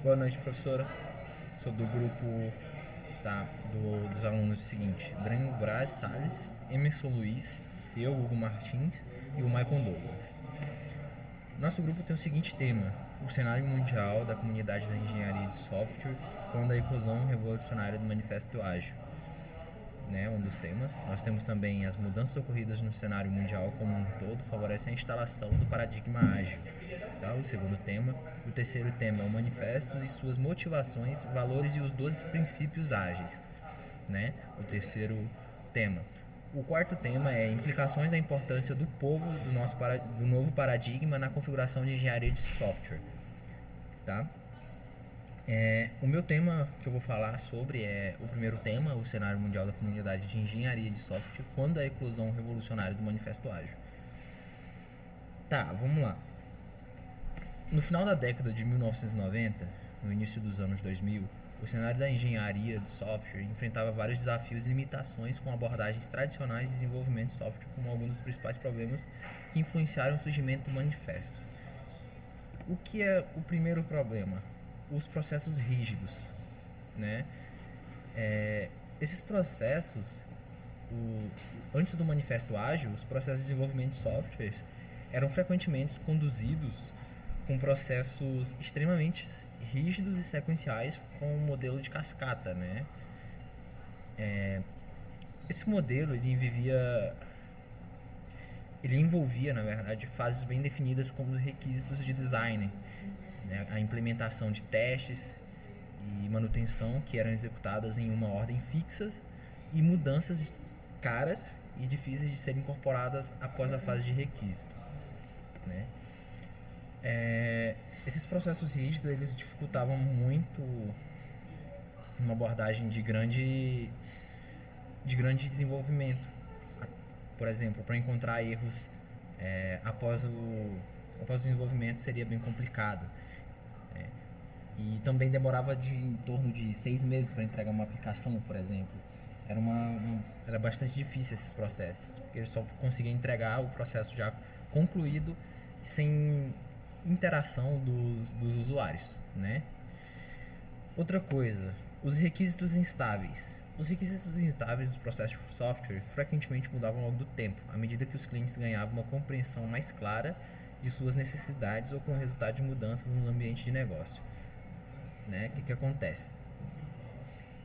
Boa noite, professora. Sou do grupo dos alunos seguinte: Breno Braz Salles, Emerson Luiz, eu, Hugo Martins e o Michael Douglas. Nosso grupo tem o seguinte tema: o cenário mundial da comunidade da engenharia de software quando a eclosão revolucionária do Manifesto Ágil. Um dos temas. Nós temos também as mudanças ocorridas no cenário mundial como um todo favorecem a instalação do paradigma ágil. O segundo tema. O terceiro tema é o manifesto e suas motivações, valores e os 12 princípios ágeis. O terceiro tema. O quarto tema é implicações da importância do povo do novo paradigma na configuração de engenharia de software. O meu tema que eu vou falar sobre é o primeiro tema, o cenário mundial da comunidade de engenharia de software quando a eclosão revolucionária do Manifesto Ágil. Vamos lá. No final da década de 1990, no início dos anos 2000, o cenário da engenharia de software enfrentava vários desafios e limitações com abordagens tradicionais de desenvolvimento de software como alguns dos principais problemas que influenciaram o surgimento do manifesto. O que é o primeiro problema? Os processos rígidos, esses processos, antes do Manifesto Ágil, os processos de desenvolvimento de softwares eram frequentemente conduzidos com processos extremamente rígidos e sequenciais com o modelo de cascata, Esse modelo ele envolvia, na verdade, fases bem definidas como os requisitos de design, a implementação de testes e manutenção que eram executadas em uma ordem fixa e mudanças caras e difíceis de serem incorporadas após a fase de requisito. Esses processos rígidos eles dificultavam muito uma abordagem de grande desenvolvimento. Por exemplo, para encontrar erros após o desenvolvimento seria bem complicado. E também demorava em torno de 6 meses para entregar uma aplicação, por exemplo. Era bastante difícil esses processos, porque ele só conseguia entregar o processo já concluído sem interação dos usuários. Outra coisa, os requisitos instáveis. Os requisitos instáveis dos processos de software frequentemente mudavam ao longo do tempo, à medida que os clientes ganhavam uma compreensão mais clara de suas necessidades ou com o resultado de mudanças no ambiente de negócio. O que acontece?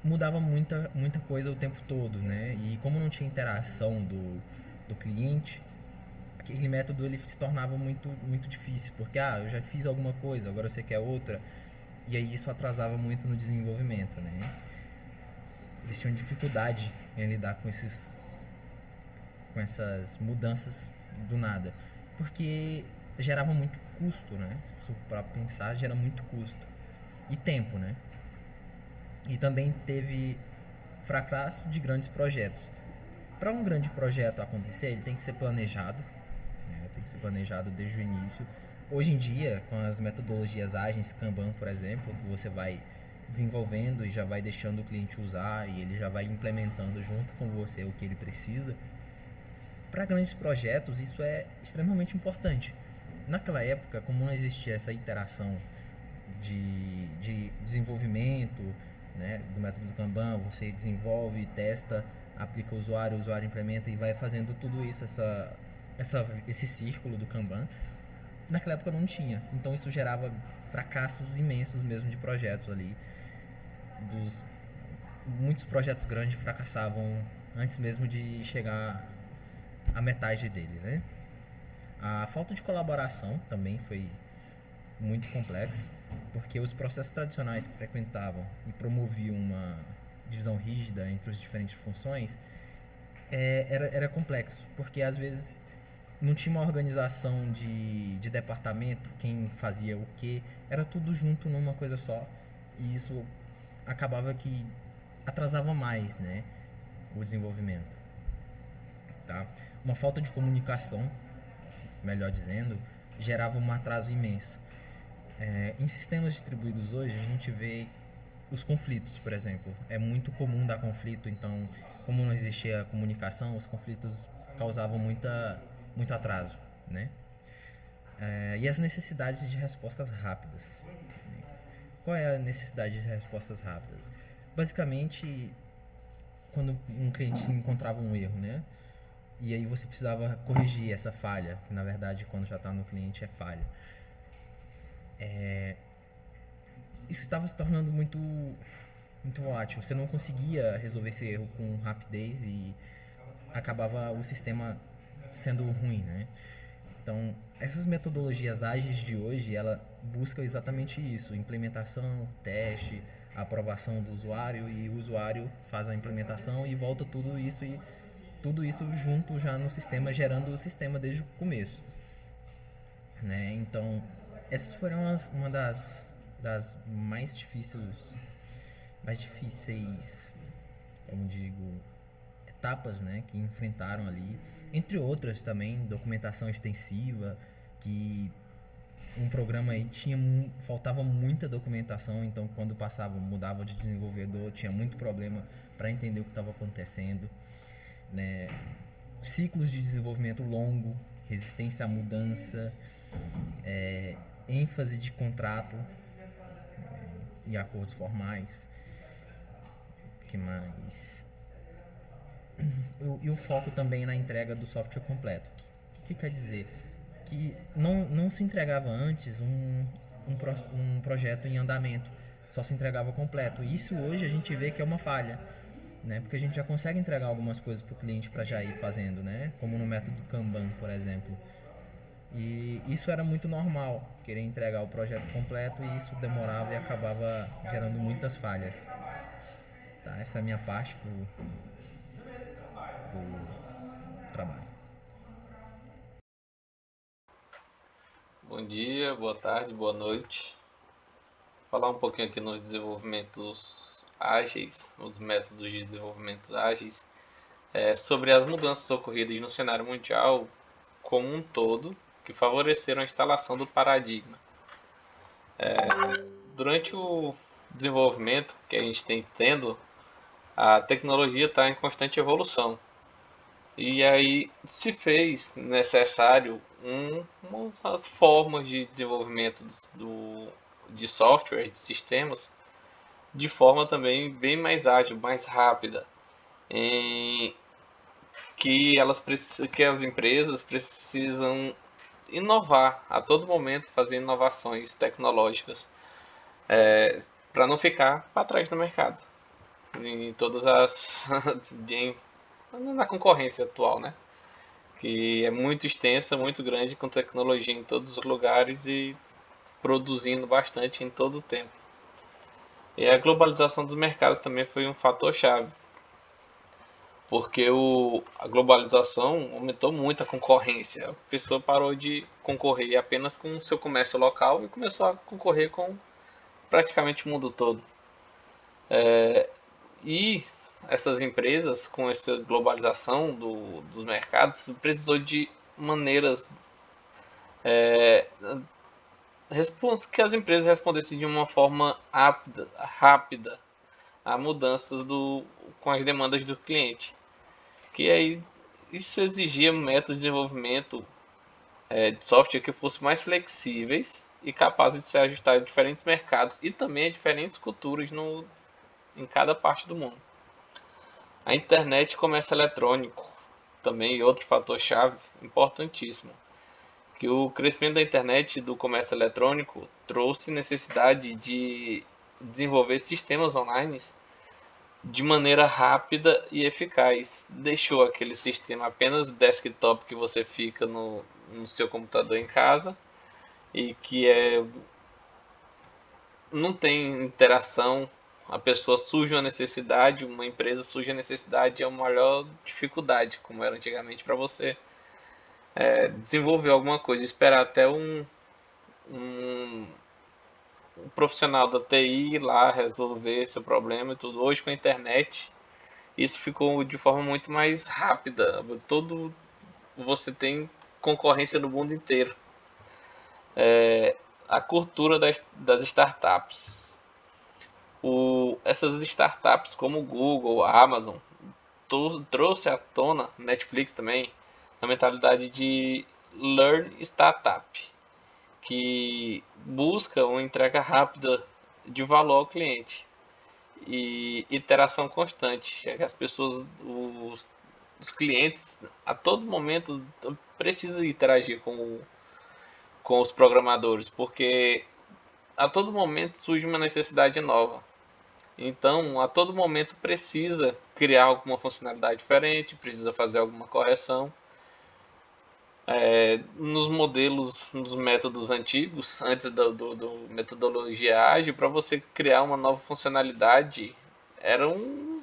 Mudava muita coisa o tempo todo, e como não tinha interação do cliente, aquele método ele se tornava muito difícil, porque eu já fiz alguma coisa, agora você quer outra, e aí isso atrasava muito no desenvolvimento. Eles tinham dificuldade em lidar com essas mudanças do nada, porque gerava muito custo, Se para pensar, gera muito custo e tempo, E também teve fracasso de grandes projetos. Para um grande projeto acontecer, ele tem que ser planejado, tem que ser planejado desde o início. Hoje em dia, com as metodologias ágeis, Kanban, por exemplo, que você vai desenvolvendo e já vai deixando o cliente usar e ele já vai implementando junto com você o que ele precisa. Para grandes projetos, isso é extremamente importante. Naquela época, como não existia essa interação de desenvolvimento, do método do Kanban, você desenvolve, testa, aplica o usuário implementa e vai fazendo tudo isso, esse círculo do Kanban. Naquela época não tinha, então isso gerava fracassos imensos mesmo de projetos ali. Muitos projetos grandes fracassavam antes mesmo de chegar à metade dele, A falta de colaboração também foi muito complexa, porque os processos tradicionais que frequentavam e promoviam uma divisão rígida entre as diferentes funções era complexo, porque às vezes não tinha uma organização de departamento, quem fazia o que, era tudo junto numa coisa só, e isso acabava que atrasava mais, o desenvolvimento. Uma falta de comunicação, melhor dizendo, gerava um atraso imenso. Em sistemas distribuídos hoje, a gente vê os conflitos, por exemplo. É muito comum dar conflito, então, como não existia comunicação, os conflitos causavam muito atraso, E as necessidades de respostas rápidas. Qual é a necessidade de respostas rápidas? Basicamente, quando um cliente encontrava um erro, né? E aí você precisava corrigir essa falha, que na verdade quando já está no cliente é falha. Isso estava se tornando muito volátil. Você não conseguia resolver esse erro com rapidez e acabava o sistema sendo ruim, né? Então, essas metodologias ágeis de hoje, ela busca exatamente isso: implementação, teste, aprovação do usuário, e o usuário faz a implementação e volta tudo isso junto já no sistema, gerando o sistema desde o começo, né? Então, essas foram uma das mais difíceis, como digo, etapas, né, que enfrentaram ali, entre outras também, documentação extensiva, que um programa aí faltava muita documentação, então quando passava, mudava de desenvolvedor, tinha muito problema para entender o que estava acontecendo, né? Ciclos de desenvolvimento longo, resistência à mudança, ênfase de contrato e acordos formais, que mais? E o foco também na entrega do software completo. O que quer dizer? Que não se entregava antes um projeto em andamento, só se entregava completo. E isso hoje a gente vê que é uma falha, né? Porque a gente já consegue entregar algumas coisas para o cliente para já ir fazendo, né? Como no método Kanban, por exemplo. E isso era muito normal, querer entregar o projeto completo, e isso demorava e acabava gerando muitas falhas. Tá? Essa é a minha parte do trabalho. Bom dia, boa tarde, boa noite. Falar um pouquinho aqui nos desenvolvimentos ágeis, os métodos de desenvolvimento ágeis, sobre as mudanças ocorridas no cenário mundial como um todo, que favoreceram a instalação do paradigma. Durante o desenvolvimento que a gente tem tendo, a tecnologia está em constante evolução. E aí se fez necessário umas formas de desenvolvimento de software, de sistemas, de forma também bem mais ágil, mais rápida, em que as empresas precisam inovar a todo momento, fazer inovações tecnológicas, para não ficar para trás no mercado, em todas as na concorrência atual, né? Que é muito extensa, muito grande, com tecnologia em todos os lugares e produzindo bastante em todo o tempo. E a globalização dos mercados também foi um fator chave, porque a globalização aumentou muito a concorrência. A pessoa parou de concorrer apenas com o seu comércio local e começou a concorrer com praticamente o mundo todo. E essas empresas, com essa globalização dos mercados, precisou de maneiras que as empresas respondessem de uma forma rápida a mudanças com as demandas do cliente. Que aí isso exigia métodos de desenvolvimento de software que fossem mais flexíveis e capazes de se ajustar a diferentes mercados e também a diferentes culturas em cada parte do mundo. A internet e comércio eletrônico também é outro fator chave importantíssimo, que o crescimento da internet e do comércio eletrônico trouxe necessidade de desenvolver sistemas online de maneira rápida e eficaz. Deixou aquele sistema apenas desktop que você fica no seu computador em casa e que não tem interação. A pessoa surge uma necessidade, uma empresa surge a necessidade, é a maior dificuldade, como era antigamente, para você desenvolver alguma coisa, esperar até um um profissional da TI ir lá resolver seu problema e tudo. Hoje com a internet isso ficou de forma muito mais rápida. Você tem concorrência no mundo inteiro. A cultura das startups. Essas startups como o Google, a Amazon, trouxe à tona, Netflix também, a mentalidade de Learn Startup, que busca uma entrega rápida de valor ao cliente e iteração constante. As pessoas, os clientes, a todo momento precisam interagir com os programadores, porque a todo momento surge uma necessidade nova. Então, a todo momento precisa criar alguma funcionalidade diferente, precisa fazer alguma correção. Nos modelos, nos métodos antigos, antes do metodologia ágil, para você criar uma nova funcionalidade, era um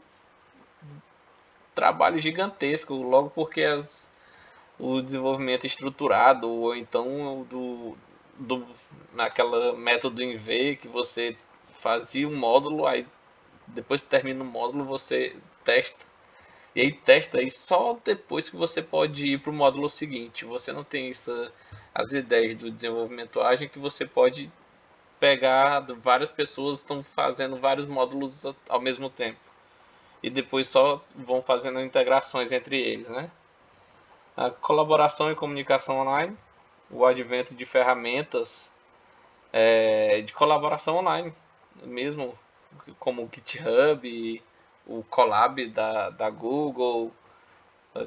trabalho gigantesco, logo porque o desenvolvimento estruturado, ou então naquela método em V, que você fazia um módulo, aí depois que termina o módulo você testa. E aí testa aí só depois que você pode ir para o módulo seguinte. Você não tem as ideias do desenvolvimento ágil que você pode pegar, várias pessoas estão fazendo vários módulos ao mesmo tempo. E depois só vão fazendo integrações entre eles, né? A colaboração e comunicação online, o advento de ferramentas de colaboração online, mesmo como o GitHub, o Colab da Google,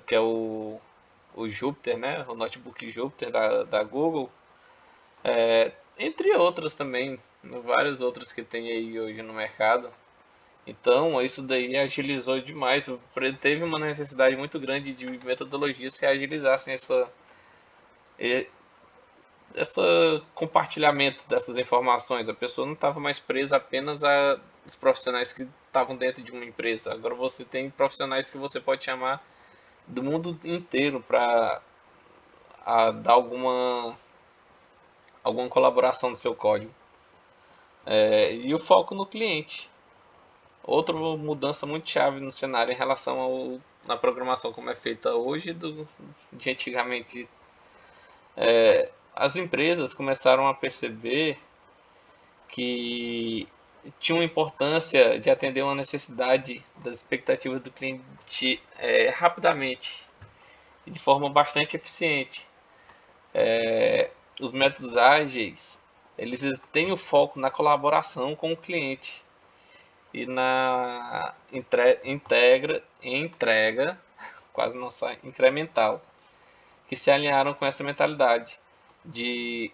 que é o Jupyter, né? O notebook Jupyter da Google, entre outras também, vários outros que tem aí hoje no mercado. Então, isso daí agilizou demais. Teve uma necessidade muito grande de metodologias que agilizassem esse compartilhamento dessas informações. A pessoa não estava mais presa apenas aos profissionais que estavam dentro de uma empresa. Agora você tem profissionais que você pode chamar do mundo inteiro para dar alguma colaboração no seu código. E o foco no cliente. Outra mudança muito chave no cenário em relação na programação como é feita hoje de antigamente. As empresas começaram a perceber que tinha uma importância de atender uma necessidade das expectativas do cliente rapidamente e de forma bastante eficiente. Os métodos ágeis, eles têm o foco na colaboração com o cliente e na entrega, quase não sai, incremental, que se alinharam com essa mentalidade de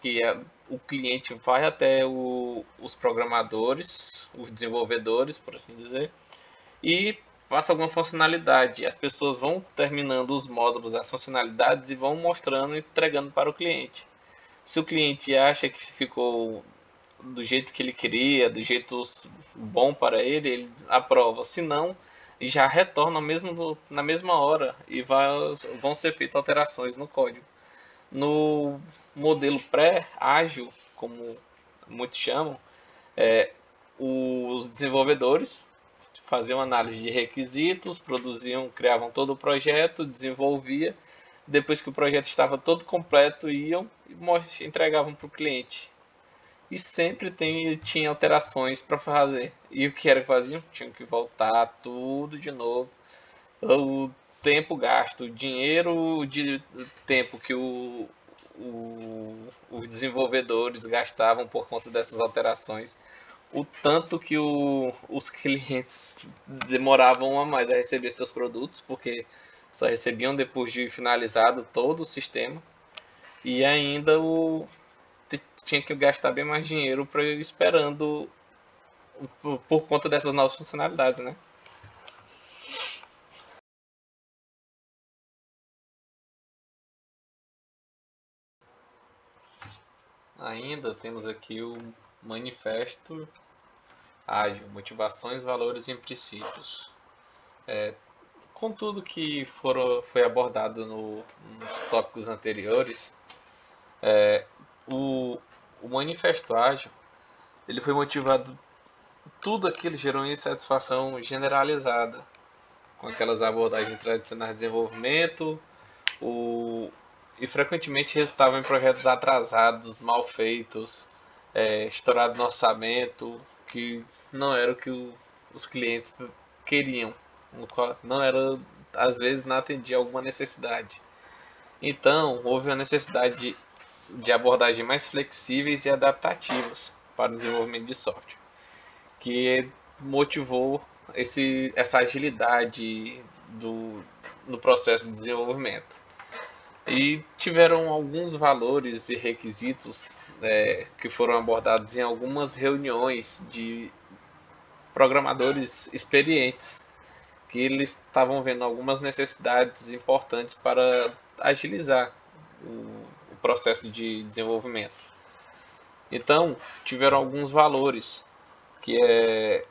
que o cliente vai até os programadores, os desenvolvedores, por assim dizer, e passa alguma funcionalidade. As pessoas vão terminando os módulos, as funcionalidades e vão mostrando e entregando para o cliente. Se o cliente acha que ficou do jeito que ele queria, do jeito bom para ele, ele aprova. Se não, já retorna mesmo na mesma hora e vão ser feitas alterações no código. No modelo pré-ágil, como muitos chamam, os desenvolvedores faziam análise de requisitos, criavam todo o projeto, desenvolvia. Depois que o projeto estava todo completo, iam e entregavam para o cliente. E sempre tinha alterações para fazer. E o que era que faziam? Tinham que voltar tudo de novo. O tempo gasto, o dinheiro de tempo que os desenvolvedores gastavam por conta dessas alterações, o tanto que os clientes demoravam a mais a receber seus produtos, porque só recebiam depois de finalizado todo o sistema, e ainda tinha que gastar bem mais dinheiro para ir esperando por conta dessas novas funcionalidades, né? Ainda temos aqui o Manifesto Ágil, Motivações, Valores e Princípios. Com tudo que foi abordado nos tópicos anteriores, o, o Manifesto Ágil ele foi motivado, tudo aquilo gerou uma insatisfação generalizada com aquelas abordagens tradicionais de desenvolvimento, o, e frequentemente resultavam em projetos atrasados, mal feitos, estourado no orçamento, que não era o que os clientes queriam, não era, às vezes não atendia alguma necessidade. Então, houve a necessidade de abordagens mais flexíveis e adaptativas. para o desenvolvimento de software, que motivou essa agilidade no processo de desenvolvimento. E tiveram alguns valores e requisitos que foram abordados em algumas reuniões de programadores experientes, que eles estavam vendo algumas necessidades importantes para agilizar o processo de desenvolvimento. Então, tiveram alguns valores, que é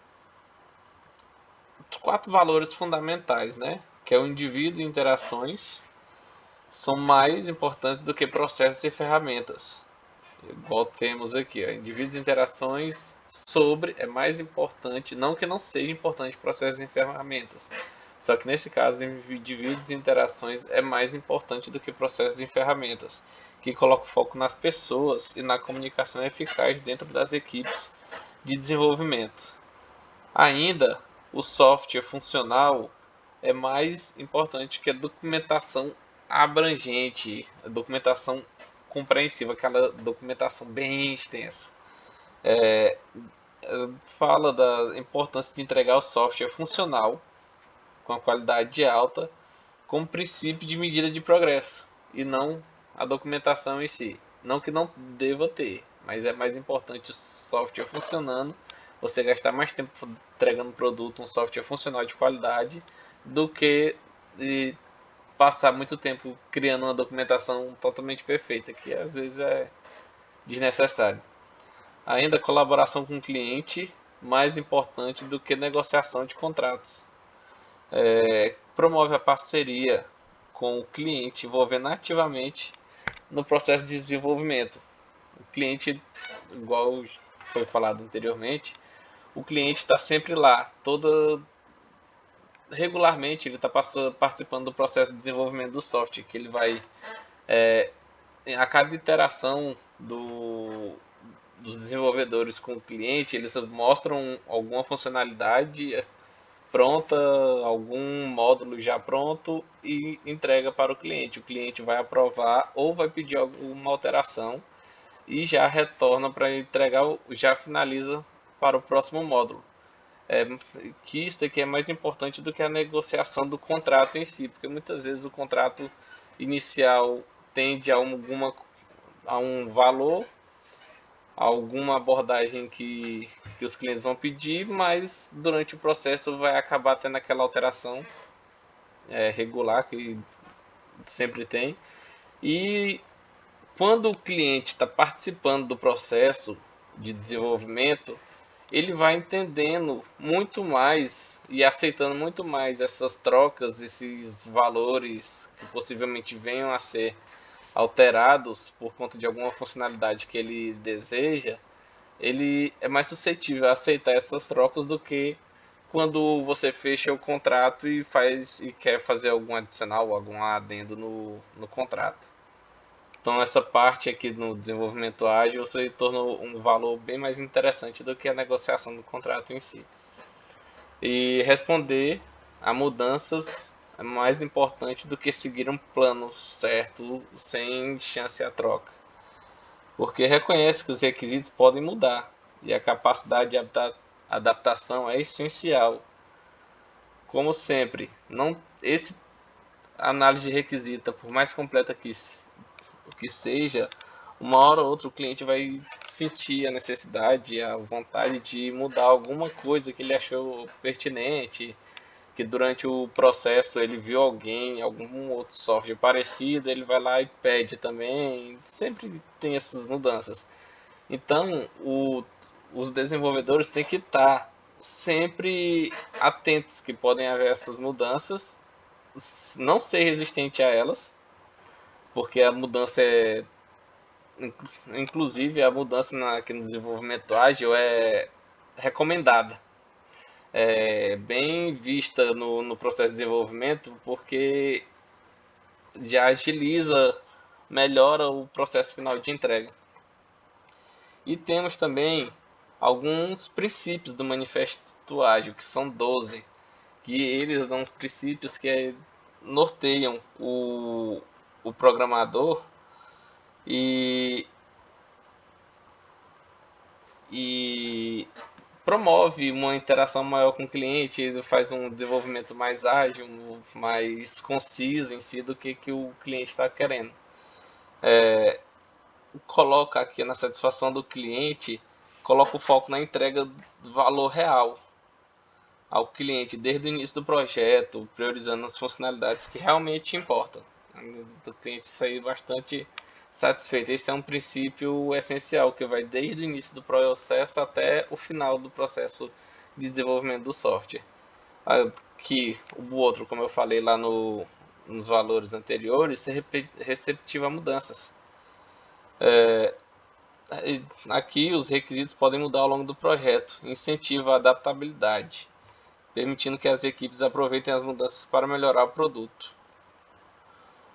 4 valores fundamentais, né? Que é o indivíduo e interações, são mais importantes do que processos e ferramentas. Igual temos aqui, ó, indivíduos e interações sobre é mais importante, não que não seja importante processos e ferramentas, só que nesse caso, indivíduos e interações é mais importante do que processos e ferramentas, que coloca foco nas pessoas e na comunicação eficaz dentro das equipes de desenvolvimento. Ainda, o software funcional é mais importante que a documentação abrangente, a documentação compreensiva, aquela documentação bem extensa. Fala da importância de entregar o software funcional com a qualidade alta como princípio de medida de progresso e não a documentação em si. Não que não deva ter, mas é mais importante o software funcionando, você gastar mais tempo entregando um produto, um software funcional de qualidade, do que passar muito tempo criando uma documentação totalmente perfeita, que às vezes é desnecessário. Ainda colaboração com o cliente, mais importante do que negociação de contratos. Promove a parceria com o cliente, envolvendo ativamente no processo de desenvolvimento. O cliente, igual foi falado anteriormente, o cliente está sempre lá, regularmente ele está participando do processo de desenvolvimento do software, que ele vai, a cada interação dos desenvolvedores com o cliente, eles mostram alguma funcionalidade pronta, algum módulo já pronto e entrega para o cliente. O cliente vai aprovar ou vai pedir alguma alteração e já retorna para entregar, já finaliza para o próximo módulo. Que isso daqui é mais importante do que a negociação do contrato em si, porque muitas vezes o contrato inicial tende a um valor, alguma abordagem que os clientes vão pedir, mas durante o processo vai acabar tendo aquela alteração regular que sempre tem. E quando o cliente está participando do processo de desenvolvimento, ele vai entendendo muito mais e aceitando muito mais essas trocas, esses valores que possivelmente venham a ser alterados por conta de alguma funcionalidade que ele deseja. Ele é mais suscetível a aceitar essas trocas do que quando você fecha o contrato e quer fazer algum adicional, algum adendo no contrato. Então essa parte aqui no desenvolvimento ágil se tornou um valor bem mais interessante do que a negociação do contrato em si. E responder a mudanças é mais importante do que seguir um plano certo sem chance à troca, porque reconhece que os requisitos podem mudar e a capacidade de adaptação é essencial. Como sempre, não esse análise de requisita, por mais completa que seja, uma hora ou outra o cliente vai sentir a necessidade, a vontade de mudar alguma coisa que ele achou pertinente, que durante o processo ele viu algum outro software parecido, ele vai lá e pede também. Sempre tem essas mudanças. Então, os desenvolvedores têm que estar sempre atentos que podem haver essas mudanças, não ser resistente a elas, porque a mudança é, inclusive a mudança aqui no desenvolvimento ágil é recomendada, é bem vista no processo de desenvolvimento, porque já agiliza, melhora o processo final de entrega. E temos também alguns princípios do Manifesto Ágil, que são 12, que eles dão os princípios que norteiam o programador e e promove uma interação maior com o cliente, faz um desenvolvimento mais ágil, mais conciso em si do que o cliente está querendo. Coloca aqui na satisfação do cliente, coloca o foco na entrega do valor real ao cliente desde o início do projeto, priorizando as funcionalidades que realmente importam. Do cliente sair bastante satisfeito. Esse é um princípio essencial que vai desde o início do processo até o final do processo de desenvolvimento do software. Aqui, o outro, como eu falei lá nos valores anteriores, ser receptivo a mudanças. Aqui, os requisitos podem mudar ao longo do projeto, incentiva a adaptabilidade, permitindo que as equipes aproveitem as mudanças para melhorar o produto.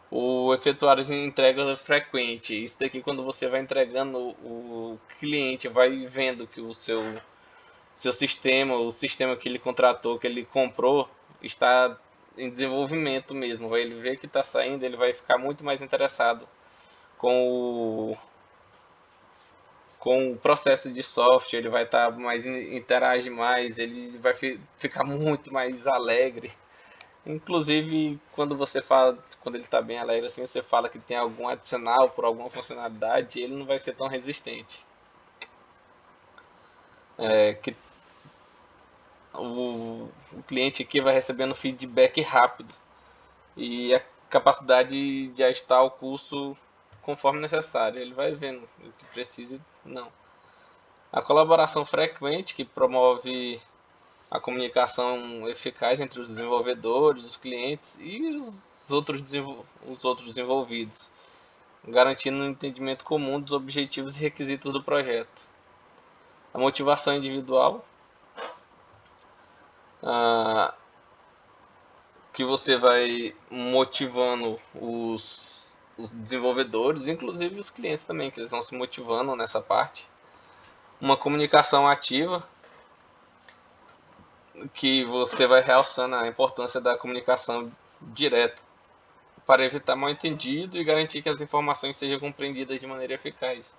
O efetuar de entrega frequente, isso daqui quando você vai entregando, o cliente vai vendo que o seu sistema, o sistema que ele contratou, que ele comprou, está em desenvolvimento mesmo. Ele vê que está saindo, ele vai ficar muito mais interessado com o processo de software, ele vai estar mais, interage mais, ele vai ficar muito mais alegre. Inclusive, quando você fala, quando ele está bem alegre assim, você fala que tem algum adicional por alguma funcionalidade, ele não vai ser tão resistente. Que o cliente aqui vai recebendo feedback rápido e a capacidade de ajustar o curso conforme necessário. Ele vai vendo o que precisa e não. A colaboração frequente, que promove a comunicação eficaz entre os desenvolvedores, os clientes e os outros desenvolvidos, garantindo um entendimento comum dos objetivos e requisitos do projeto. A motivação individual, que você vai motivando os desenvolvedores, inclusive os clientes também, que eles vão se motivando nessa parte. Uma comunicação ativa, que você vai realçando a importância da comunicação direta para evitar mal-entendido e garantir que as informações sejam compreendidas de maneira eficaz.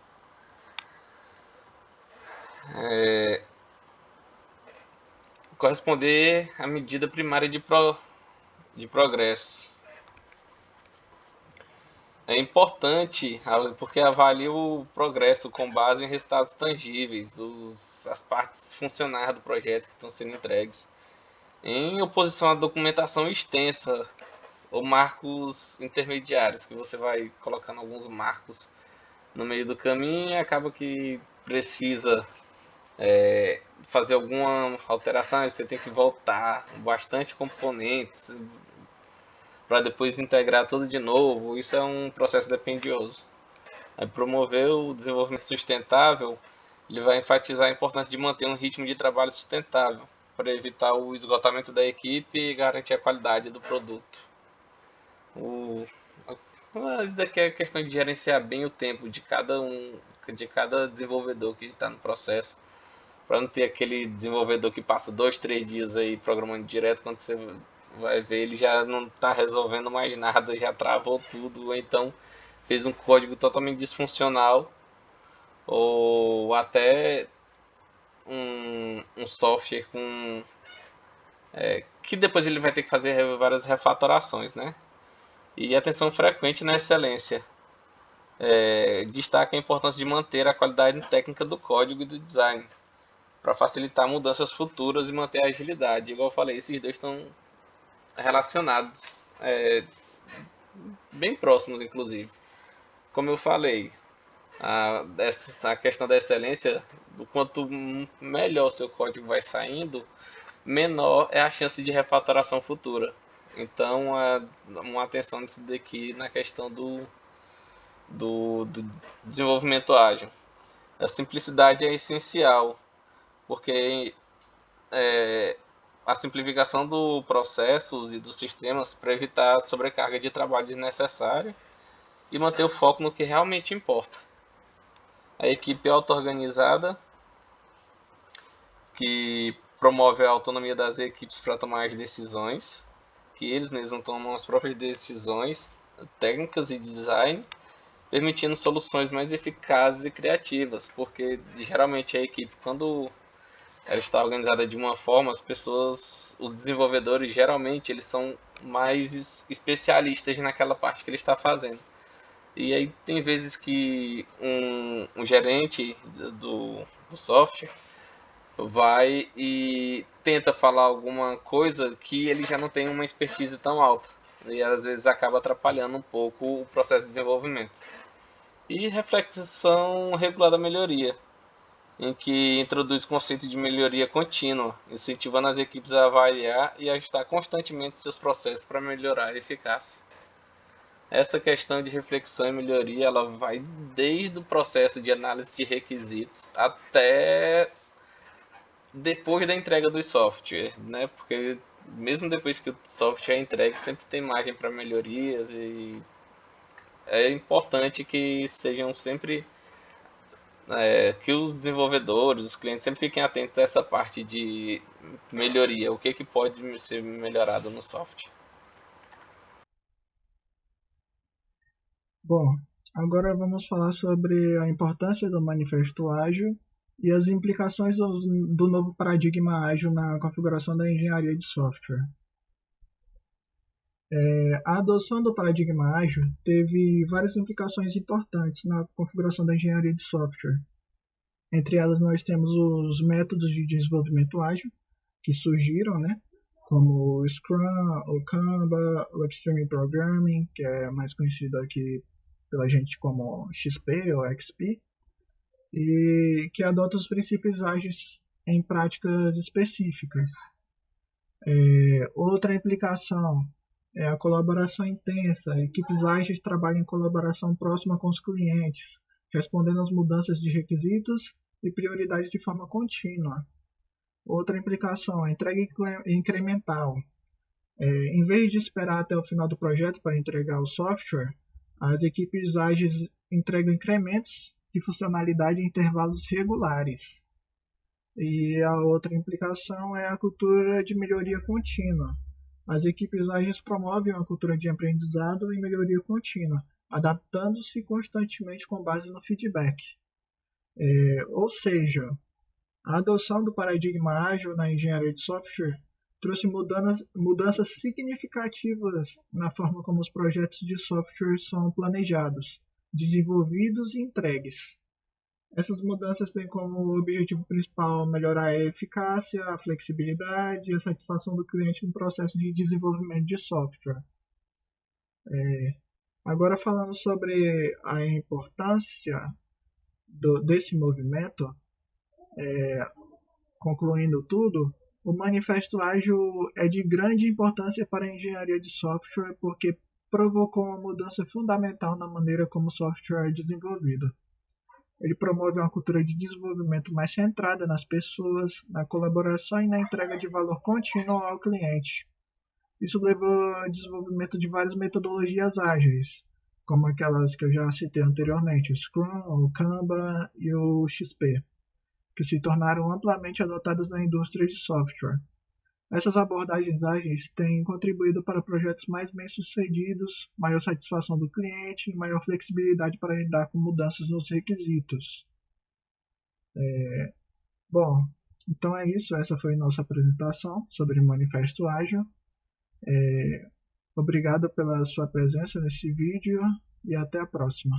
Corresponder à medida primária de progresso. É importante porque avalia o progresso com base em resultados tangíveis, as partes funcionais do projeto que estão sendo entregues, em oposição à documentação extensa ou marcos intermediários, que você vai colocando alguns marcos no meio do caminho e acaba que precisa fazer alguma alteração, você tem que voltar bastante componentes para depois integrar tudo de novo. Isso é um processo dependioso. Promover o desenvolvimento sustentável, ele vai enfatizar a importância de manter um ritmo de trabalho sustentável para evitar o esgotamento da equipe e garantir a qualidade do produto. Isso daqui é questão de gerenciar bem o tempo de cada desenvolvedor que está no processo, para não ter aquele desenvolvedor que passa 2, 3 dias aí programando direto, quando você vai ver ele já não está resolvendo mais nada, já travou tudo, ou então fez um código totalmente disfuncional, ou até um software que depois ele vai ter que fazer várias refatorações, né? E atenção frequente na excelência. Destaca a importância de manter a qualidade técnica do código e do design, para facilitar mudanças futuras e manter a agilidade. Igual eu falei, esses dois estão relacionados, bem próximos, inclusive. Como eu falei, a questão da excelência, o quanto melhor o seu código vai saindo, menor é a chance de refatoração futura. Então, uma atenção nisso daqui na questão do desenvolvimento ágil. A simplicidade é essencial, porque a simplificação do processos e dos sistemas para evitar a sobrecarga de trabalho desnecessária e manter o foco no que realmente importa. A equipe auto-organizada, que promove a autonomia das equipes para tomar as decisões, que eles mesmos tomam as próprias decisões técnicas e de design, permitindo soluções mais eficazes e criativas, porque geralmente a equipe, quando ela está organizada de uma forma, as pessoas, os desenvolvedores, geralmente eles são mais especialistas naquela parte que ele está fazendo. E aí tem vezes que um gerente do software vai e tenta falar alguma coisa que ele já não tem uma expertise tão alta. E às vezes acaba atrapalhando um pouco o processo de desenvolvimento. E reflexão regular da melhoria, em que introduz o conceito de melhoria contínua, incentivando as equipes a avaliar e ajustar constantemente seus processos para melhorar a eficácia. Essa questão de reflexão e melhoria, ela vai desde o processo de análise de requisitos até depois da entrega do software, né? Porque mesmo depois que o software é entregue, sempre tem margem para melhorias e é importante que sejam sempre que os desenvolvedores, os clientes sempre fiquem atentos a essa parte de melhoria, o que, que pode ser melhorado no software. Bom, agora vamos falar sobre a importância do manifesto ágil e as implicações do novo paradigma ágil na configuração da engenharia de software. A adoção do paradigma ágil teve várias implicações importantes na configuração da engenharia de software. Entre elas, nós temos os métodos de desenvolvimento ágil que surgiram, né? Como o Scrum, o Kanban, o Extreme Programming, que é mais conhecido aqui pela gente como XP ou XP, e que adota os princípios ágeis em práticas específicas. Outra implicação é a colaboração intensa. Equipes ágeis trabalham em colaboração próxima com os clientes, respondendo às mudanças de requisitos e prioridades de forma contínua. Outra implicação é a entrega incremental. Em vez de esperar até o final do projeto para entregar o software, as equipes ágeis entregam incrementos de funcionalidade em intervalos regulares. E a outra implicação é a cultura de melhoria contínua. As equipes ágeis promovem uma cultura de aprendizado e melhoria contínua, adaptando-se constantemente com base no feedback. Ou seja, a adoção do paradigma ágil na engenharia de software trouxe mudanças significativas na forma como os projetos de software são planejados, desenvolvidos e entregues. Essas mudanças têm como objetivo principal melhorar a eficácia, a flexibilidade e a satisfação do cliente no processo de desenvolvimento de software. Agora, falando sobre a importância desse movimento, concluindo tudo, o Manifesto Ágil é de grande importância para a engenharia de software porque provocou uma mudança fundamental na maneira como o software é desenvolvido. Ele promove uma cultura de desenvolvimento mais centrada nas pessoas, na colaboração e na entrega de valor contínuo ao cliente. Isso levou ao desenvolvimento de várias metodologias ágeis, como aquelas que eu já citei anteriormente, o Scrum, o Kanban e o XP, que se tornaram amplamente adotadas na indústria de software. Essas abordagens ágeis têm contribuído para projetos mais bem-sucedidos, maior satisfação do cliente e maior flexibilidade para lidar com mudanças nos requisitos. Bom, então é isso. Essa foi nossa apresentação sobre o Manifesto Ágil. Obrigado pela sua presença nesse vídeo e até a próxima.